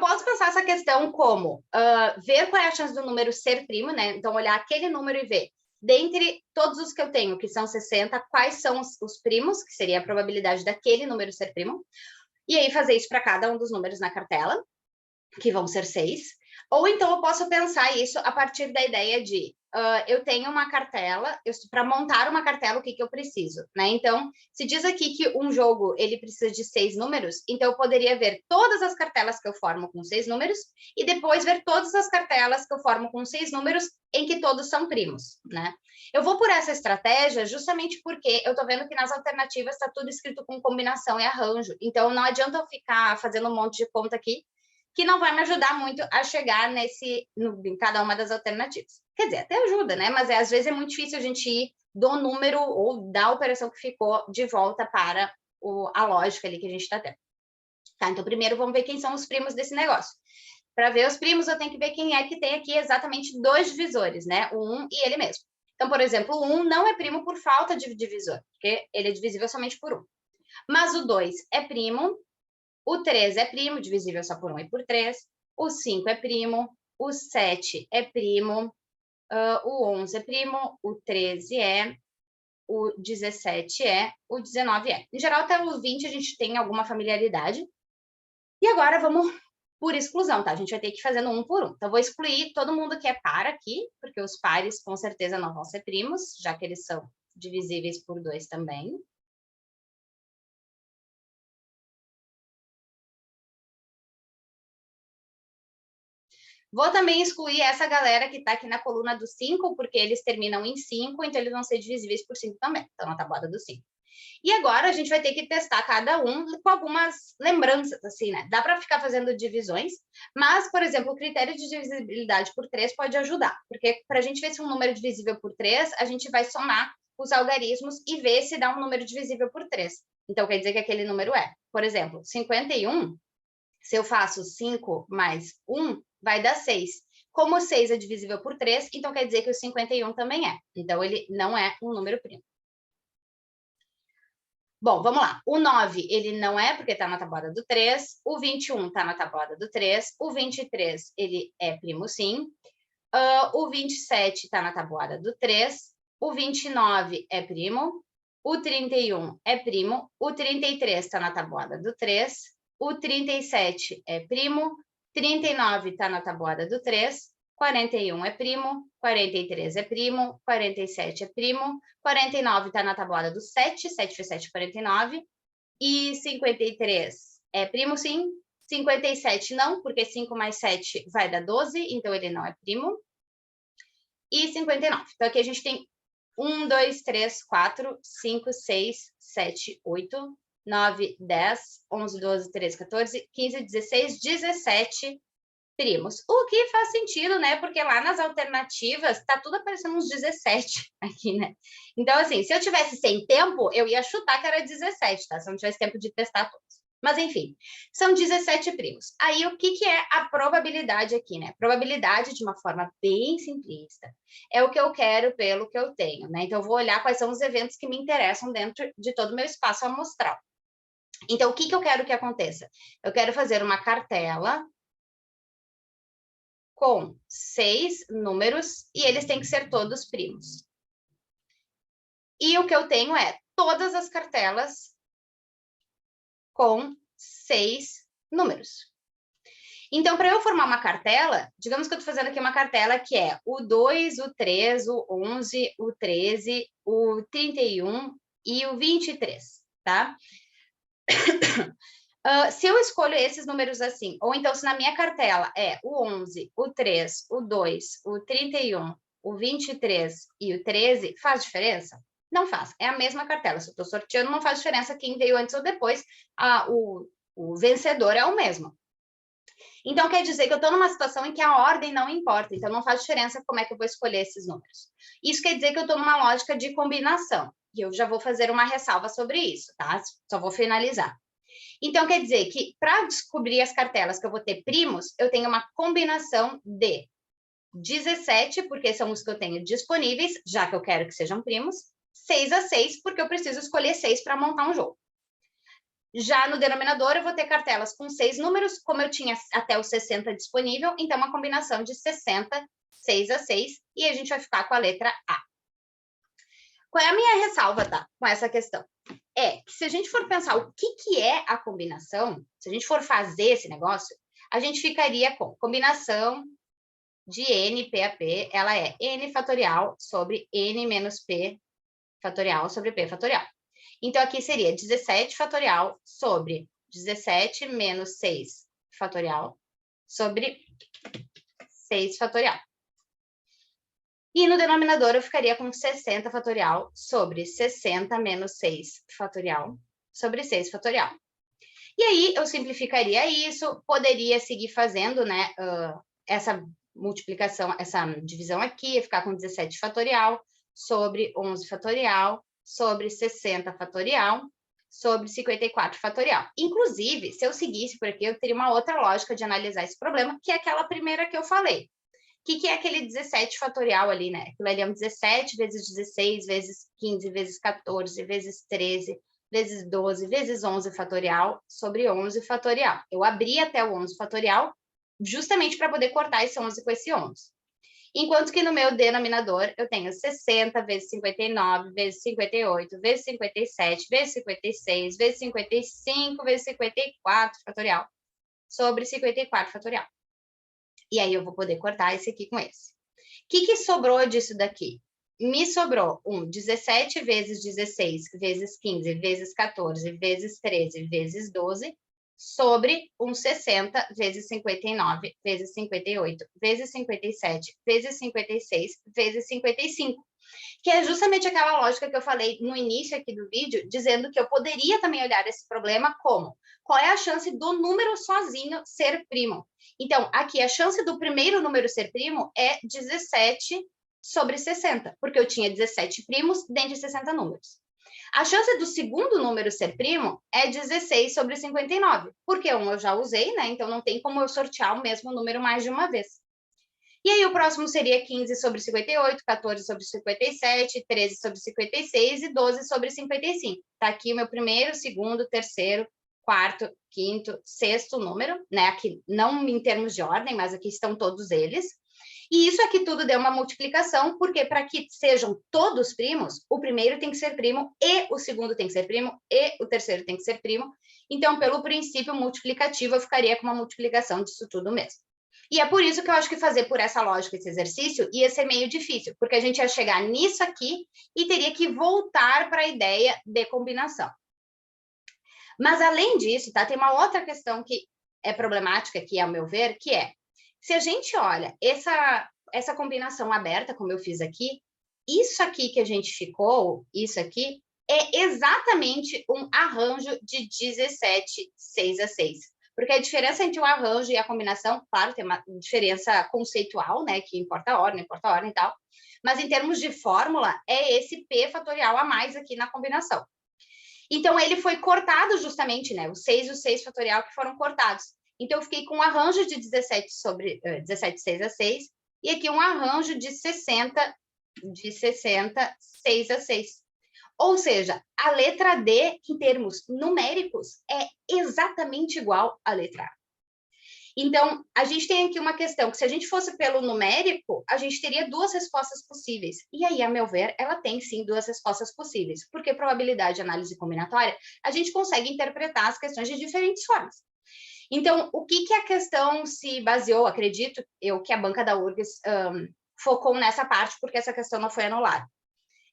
posso pensar essa questão como ver qual é a chance do número ser primo, né? Então, olhar aquele número e ver, dentre todos os que eu tenho, que são 60, quais são os primos, que seria a probabilidade daquele número ser primo, e aí fazer isso para cada um dos números na cartela, que vão ser 6. Ou então eu posso pensar isso a partir da ideia de eu tenho uma cartela, para montar uma cartela, o que eu preciso, né? Então, se diz aqui que um jogo ele precisa de 6 números, então eu poderia ver todas as cartelas que eu formo com 6 números e depois ver todas as cartelas que eu formo com 6 números em que todos são primos, né? Eu vou por essa estratégia justamente porque eu tô vendo que nas alternativas está tudo escrito com combinação e arranjo, então não adianta eu ficar fazendo um monte de conta aqui, que não vai me ajudar muito a chegar em cada uma das alternativas. Quer dizer, até ajuda, né? Mas às vezes é muito difícil a gente ir do número ou da operação que ficou de volta para a lógica ali que a gente está tendo. Tá, então primeiro vamos ver quem são os primos desse negócio. Para ver os primos, eu tenho que ver quem é que tem aqui exatamente 2 divisores, né? O 1 e ele mesmo. Então, por exemplo, o 1 não é primo por falta de divisor, porque ele é divisível somente por 1. Mas o 2 é primo, o 3 é primo, divisível só por 1 e por 3. O 5 é primo. O 7 é primo. O 11 é primo. O 13 é. O 17 é. O 19 é. Em geral, até o 20 a gente tem alguma familiaridade. E agora vamos por exclusão, tá? A gente vai ter que ir fazendo um por um. Então, vou excluir todo mundo que é par aqui, porque os pares com certeza não vão ser primos, já que eles são divisíveis por 2 também. Vou também excluir essa galera que está aqui na coluna do 5, porque eles terminam em 5, então eles vão ser divisíveis por 5 também. Então, na tabuada do 5. E agora a gente vai ter que testar cada um com algumas lembranças, assim, né? Dá para ficar fazendo divisões, mas, por exemplo, o critério de divisibilidade por 3 pode ajudar, porque para a gente ver se um número é divisível por 3, a gente vai somar os algarismos e ver se dá um número divisível por 3. Então, quer dizer que aquele número é. Por exemplo, 51, se eu faço 5 mais 1, vai dar 6. Como 6 é divisível por 3, então quer dizer que o 51 também é. Então, ele não é um número primo. Bom, vamos lá. O 9, ele não é, porque está na tabuada do 3. O 21 está na tabuada do 3. O 23, ele é primo, sim. O 27 está na tabuada do 3. O 29 é primo. O 31 é primo. O 33 está na tabuada do 3. O 37 é primo. 39 está na tabuada do 3. 41 é primo, 43 é primo, 47 é primo, 49 está na tabuada do 7, 7 vezes 7, 49, e 53 é primo, sim, 57 não, porque 5 mais 7 vai dar 12, então ele não é primo, e 59. Então aqui a gente tem 1, 2, 3, 4, 5, 6, 7, 8, 9, 10, 11, 12, 13, 14, 15, 16, 17 primos. O que faz sentido, né? Porque lá nas alternativas tá tudo aparecendo uns 17 aqui, né? Então, assim, se eu tivesse sem tempo, eu ia chutar que era 17, tá? Se eu não tivesse tempo de testar todos. Mas, enfim, são 17 primos. Aí, o que é a probabilidade aqui, né? Probabilidade, de uma forma bem simplista, é o que eu quero pelo que eu tenho, né? Então, eu vou olhar quais são os eventos que me interessam dentro de todo o meu espaço amostral. Então, o que eu quero que aconteça? Eu quero fazer uma cartela com 6 números e eles têm que ser todos primos. E o que eu tenho é todas as cartelas com 6 números. Então, para eu formar uma cartela, digamos que eu estou fazendo aqui uma cartela que é o 2, o 3, o 11, o 13, o 31 e o 23, tá? Se eu escolho esses números assim, ou então se na minha cartela é o 11, o 3, o 2, o 31, o 23 e o 13, faz diferença? Não faz, é a mesma cartela. Se eu estou sorteando, não faz diferença quem veio antes ou depois, o vencedor é o mesmo. Então, quer dizer que eu estou numa situação em que a ordem não importa, então não faz diferença como é que eu vou escolher esses números. Isso quer dizer que eu estou numa lógica de combinação, e eu já vou fazer uma ressalva sobre isso, tá? Só vou finalizar. Então, quer dizer que para descobrir as cartelas que eu vou ter primos, eu tenho uma combinação de 17, porque são os que eu tenho disponíveis, já que eu quero que sejam primos, 6 a 6, porque eu preciso escolher 6 para montar um jogo. Já no denominador, eu vou ter cartelas com 6 números, como eu tinha até o 60 disponível, então uma combinação de 60, 6 a 6, e a gente vai ficar com a letra A. Qual é a minha ressalva, tá, com essa questão? É que se a gente for pensar o que é a combinação, se a gente for fazer esse negócio, a gente ficaria com combinação de n, p a p, ela é n fatorial sobre n menos p fatorial sobre p fatorial. Então, aqui seria 17 fatorial sobre 17 menos 6 fatorial sobre 6 fatorial. E no denominador eu ficaria com 60 fatorial sobre 60 menos 6 fatorial sobre 6 fatorial. E aí eu simplificaria isso, poderia seguir fazendo, né, essa multiplicação, essa divisão aqui, ia ficar com 17 fatorial sobre 11 fatorial sobre 60 fatorial sobre 54 fatorial. Inclusive, se eu seguisse por aqui, eu teria uma outra lógica de analisar esse problema, que é aquela primeira que eu falei. O que é aquele 17 fatorial ali, né? Aquilo ali é um 17 vezes 16, vezes 15, vezes 14, vezes 13, vezes 12, vezes 11 fatorial, sobre 11 fatorial. Eu abri até o 11 fatorial, justamente para poder cortar esse 11 com esse 11. Enquanto que no meu denominador, eu tenho 60 vezes 59, vezes 58, vezes 57, vezes 56, vezes 55, vezes 54 fatorial, sobre 54 fatorial. E aí eu vou poder cortar esse aqui com esse. O que sobrou disso daqui? Me sobrou um 17 vezes 16, vezes 15, vezes 14, vezes 13, vezes 12, sobre um 60 vezes 59, vezes 58, vezes 57, vezes 56, vezes 55. Que é justamente aquela lógica que eu falei no início aqui do vídeo, dizendo que eu poderia também olhar esse problema como qual é a chance do número sozinho ser primo. Então, aqui a chance do primeiro número ser primo é 17 sobre 60, porque eu tinha 17 primos dentre 60 números. A chance do segundo número ser primo é 16 sobre 59, porque um eu já usei, né? Então não tem como eu sortear o mesmo número mais de uma vez. E aí o próximo seria 15 sobre 58, 14 sobre 57, 13 sobre 56 e 12 sobre 55. Tá aqui o meu primeiro, segundo, terceiro, quarto, quinto, sexto número, né? Aqui não em termos de ordem, mas aqui estão todos eles. E isso aqui tudo deu uma multiplicação, porque para que sejam todos primos, o primeiro tem que ser primo, e o segundo tem que ser primo, e o terceiro tem que ser primo. Então, pelo princípio multiplicativo, eu ficaria com uma multiplicação disso tudo mesmo. E é por isso que eu acho que fazer por essa lógica esse exercício ia ser meio difícil, porque a gente ia chegar nisso aqui e teria que voltar para a ideia de combinação. Mas, além disso, tá, tem uma outra questão que é problemática aqui, ao meu ver, que é, se a gente olha essa combinação aberta, como eu fiz aqui, isso aqui que a gente ficou, isso aqui, é exatamente um arranjo de 17, 6 a 6. Porque a diferença entre o arranjo e a combinação, claro, tem uma diferença conceitual, né, que importa a ordem e tal, mas em termos de fórmula, é esse P fatorial a mais aqui na combinação. Então, ele foi cortado justamente, né, o 6 e o 6 fatorial que foram cortados. Então, eu fiquei com um arranjo de 17 sobre 17, 6 a 6, e aqui um arranjo de 60, 6 a 6. Ou seja, a letra D, em termos numéricos, é exatamente igual à letra A. Então, a gente tem aqui uma questão que, se a gente fosse pelo numérico, a gente teria duas respostas possíveis. E aí, a meu ver, ela tem sim duas respostas possíveis, porque probabilidade de análise combinatória, a gente consegue interpretar as questões de diferentes formas. Então, o que a questão se baseou, acredito eu, que a banca da URGS focou nessa parte, porque essa questão não foi anulada.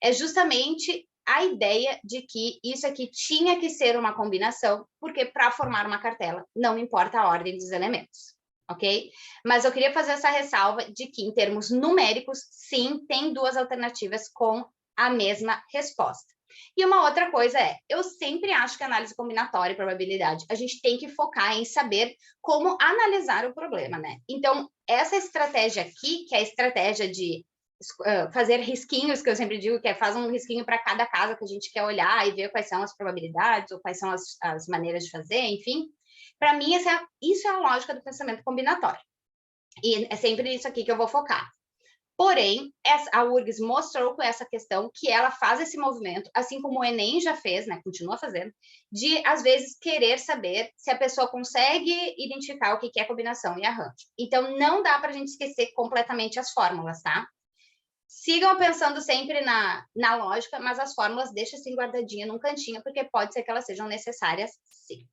É justamente a ideia de que isso aqui tinha que ser uma combinação, porque para formar uma cartela não importa a ordem dos elementos, ok? Mas eu queria fazer essa ressalva de que, em termos numéricos, sim, tem duas alternativas com a mesma resposta. E uma outra coisa é, eu sempre acho que análise combinatória e probabilidade, a gente tem que focar em saber como analisar o problema, né? Então, essa estratégia aqui, que é a estratégia de fazer risquinhos, que eu sempre digo, que é faz um risquinho para cada casa que a gente quer olhar e ver quais são as probabilidades ou quais são as maneiras de fazer, enfim. Para mim, isso é a lógica do pensamento combinatório. E é sempre isso aqui que eu vou focar. Porém, a URGS mostrou com essa questão que ela faz esse movimento, assim como o Enem já fez, né, continua fazendo, de, às vezes, querer saber se a pessoa consegue identificar o que é combinação e arranjo. Então, não dá para a gente esquecer completamente as fórmulas, tá? Sigam pensando sempre na lógica, mas as fórmulas deixem assim guardadinha num cantinho, porque pode ser que elas sejam necessárias, sim.